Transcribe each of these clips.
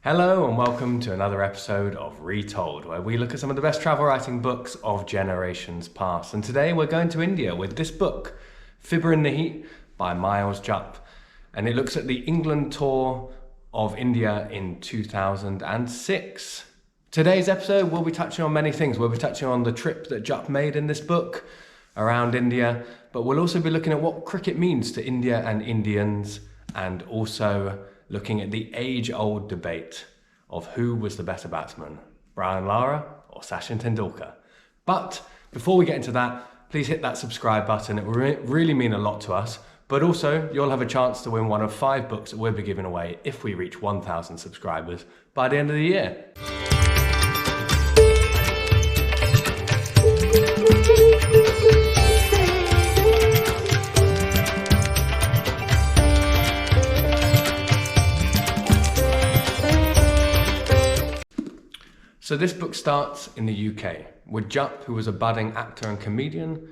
Hello and welcome to another episode of Retold, where we look at some of the best travel writing books of generations past. And today we're going to India with this book, Fibber in the Heat by Miles Jupp. And it looks at the England tour of India in 2006. Today's episode, we'll be touching on many things. We'll be touching on the trip that Jupp made in this book around India, but we'll also be looking at what cricket means to India and Indians, and also looking at the age-old debate of who was the better batsman, Brian Lara or Sachin Tendulkar. But before we get into that, please hit that subscribe button. It will really mean a lot to us. But also, you'll have a chance to win one of 5 books that we'll be giving away if we reach 1,000 subscribers by the end of the year. So this book starts in the UK, with Jupp, who was a budding actor and comedian,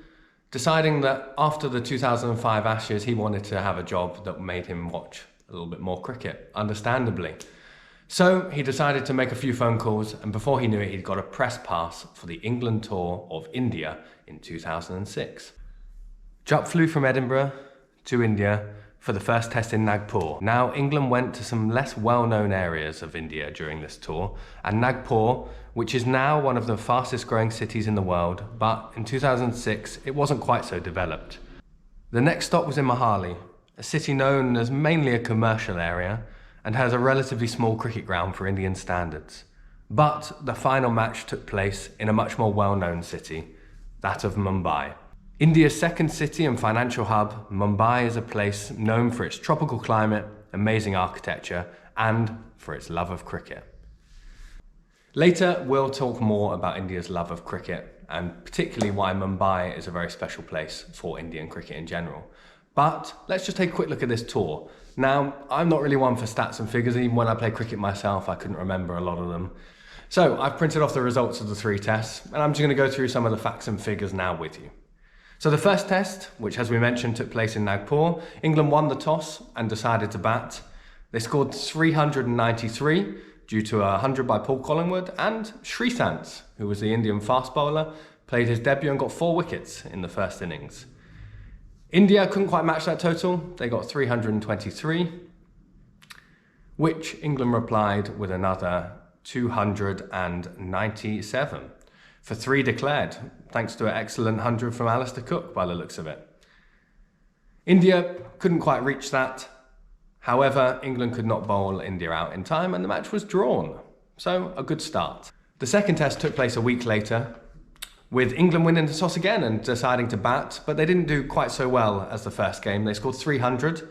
deciding that after the 2005 Ashes, he wanted to have a job that made him watch a little bit more cricket, understandably. So he decided to make a few phone calls, and before he knew it, he'd got a press pass for the England tour of India in 2006. Jupp flew from Edinburgh to India for the first test in Nagpur. Now, England went to some less well-known areas of India during this tour, and Nagpur, which is now one of the fastest growing cities in the world, but in 2006, it wasn't quite so developed. The next stop was in Mohali, a city known as mainly a commercial area, and has a relatively small cricket ground for Indian standards. But the final match took place in a much more well-known city, that of Mumbai. India's second city and financial hub, Mumbai is a place known for its tropical climate, amazing architecture, and for its love of cricket. Later, we'll talk more about India's love of cricket, and particularly why Mumbai is a very special place for Indian cricket in general. But let's just take a quick look at this tour. Now, I'm not really one for stats and figures. Even when I play cricket myself, I couldn't remember a lot of them. So I've printed off the results of the 3 tests, and I'm just going to go through some of the facts and figures now with you. So the first test, which as we mentioned took place in Nagpur, England won the toss and decided to bat. They scored 393 due to a 100 by Paul Collingwood, and Sreesanth, who was the Indian fast bowler, played his debut and got 4 wickets in the first innings. India couldn't quite match that total. They got 323, which England replied with another 297 for 3 declared, thanks to an excellent 100 from Alistair Cook by the looks of it. India couldn't quite reach that. However, England could not bowl India out in time and the match was drawn. So a good start. The second test took place a week later, with England winning the toss again and deciding to bat, but they didn't do quite so well as the first game. They scored 300,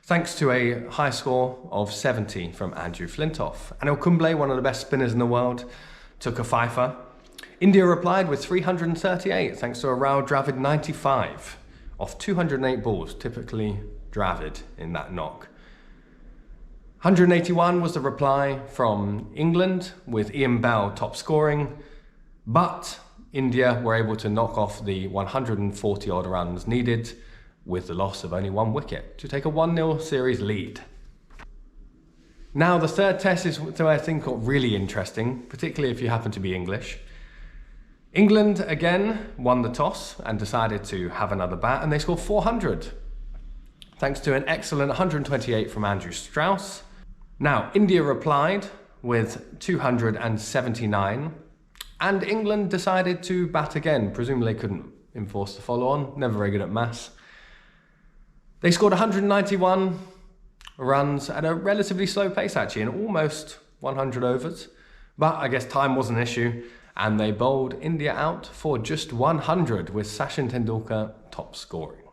thanks to a high score of 70 from Andrew Flintoff. Anil Kumble, one of the best spinners in the world, took a fifer. India replied with 338, thanks to a Rahul Dravid 95 off 208 balls, typically Dravid in that knock. 181 was the reply from England, with Ian Bell top scoring, but India were able to knock off the 140 odd runs needed with the loss of only 1 wicket to take a 1-0 series lead. Now the third test is what I think got really interesting, particularly if you happen to be English. England again won the toss and decided to have another bat, and they scored 400, thanks to an excellent 128 from Andrew Strauss. Now, India replied with 279, and England decided to bat again. Presumably they couldn't enforce the follow-on, never very good at maths. They scored 191 runs at a relatively slow pace actually, in almost 100 overs, but I guess time was an issue, and they bowled India out for just 100, with Sachin Tendulkar top scoring.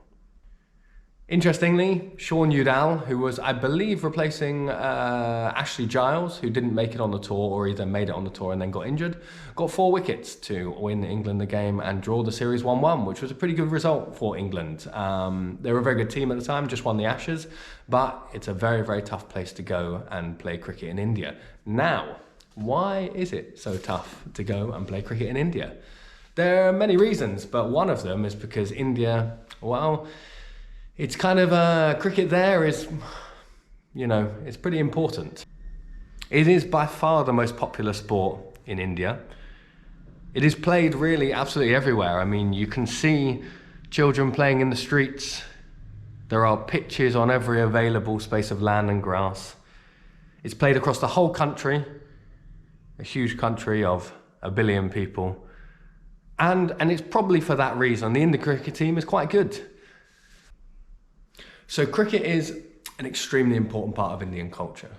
Interestingly, Sean Udall, who was, I believe, replacing Ashley Giles, who didn't make it on the tour, or either made it on the tour and then got injured, got 4 wickets to win England the game and draw the series 1-1, which was a pretty good result for England. They were a very good team at the time, just won the Ashes, but it's a very, very tough place to go and play cricket in India. Now, why is it so tough to go and play cricket in India? There are many reasons, but one of them is because India, well, it's kind of cricket there is, you know, it's pretty important. It is by far the most popular sport in India. It is played really absolutely everywhere. I mean, you can see children playing in the streets. There are pitches on every available space of land and grass. It's played across the whole country, a huge country of 1 billion people. And it's probably for that reason the Indian cricket team is quite good. So cricket is an extremely important part of Indian culture.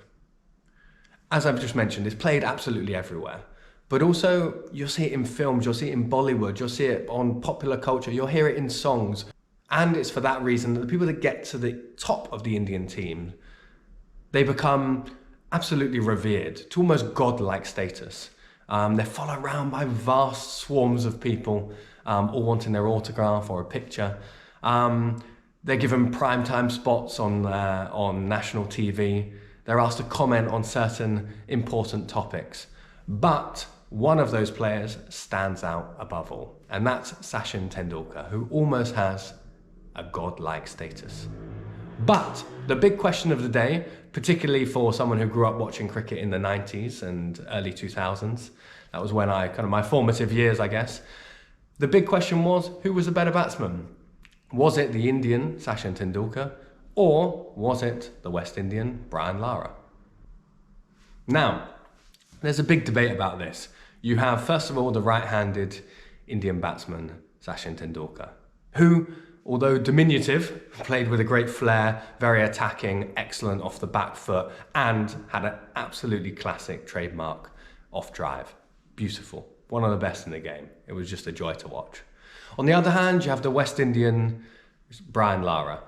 As I've just mentioned, it's played absolutely everywhere. But also, you'll see it in films, you'll see it in Bollywood, you'll see it on popular culture, you'll hear it in songs. And it's for that reason that the people that get to the top of the Indian team, they become absolutely revered to almost godlike status. They're followed around by vast swarms of people, all wanting their autograph or a picture. They're given primetime spots on national TV. They're asked to comment on certain important topics. But one of those players stands out above all, and that's Sachin Tendulkar, who almost has a godlike status. But the big question of the day, particularly for someone who grew up watching cricket in the 90s and early 2000s, that was when my formative years, I guess. The big question was, who was the better batsman? Was it the Indian Sachin Tendulkar, or was it the West Indian Brian Lara? Now, there's a big debate about this. You have, first of all, the right-handed Indian batsman, Sachin Tendulkar, who, although diminutive, played with a great flair, very attacking, excellent off the back foot, and had an absolutely classic trademark off drive. Beautiful. One of the best in the game. It was just a joy to watch. On the other hand, you have the West Indian Brian Lara.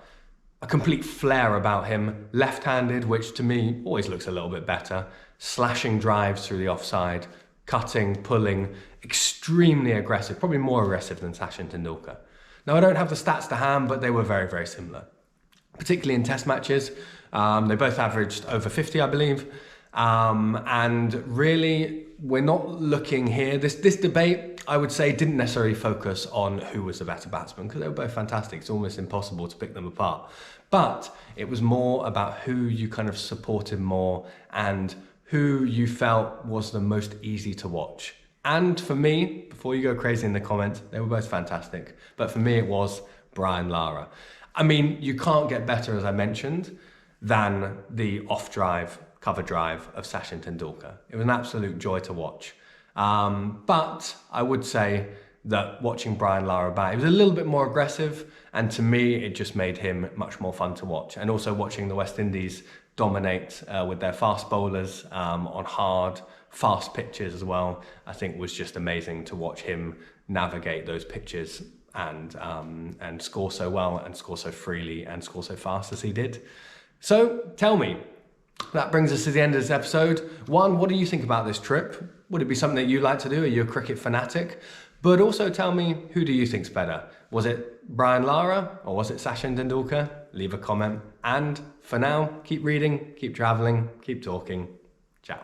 A complete flair about him, left-handed, which to me always looks a little bit better, slashing drives through the offside, cutting, pulling, extremely aggressive, probably more aggressive than Sachin Tendulkar. Now, I don't have the stats to hand, but they were very, very similar, particularly in test matches. They both averaged over 50, I believe. And really, we're not looking here. This debate, I would say, didn't necessarily focus on who was the better batsman, because they were both fantastic. It's almost impossible to pick them apart. But it was more about who you kind of supported more and who you felt was the most easy to watch. And for me, before you go crazy in the comments, they were both fantastic. But for me, it was Brian Lara. I mean, you can't get better, as I mentioned, than the off-drive, cover drive of Sachin Tendulkar. It was an absolute joy to watch. But I would say that watching Brian Lara bat, he was a little bit more aggressive, and to me, it just made him much more fun to watch. And also watching the West Indies dominate with their fast bowlers on hard, fast pitches as well, I think was just amazing to watch him navigate those pitches and score so well and score so freely and score so fast as he did. So tell me, that brings us to the end of this episode. One, what do you think about this trip? Would it be something that you'd like to do? Are you a cricket fanatic? But also tell me, who do you think's better? Was it Brian Lara or was it Sachin Tendulkar? Leave a comment. And for now, keep reading, keep traveling, keep talking. Ciao.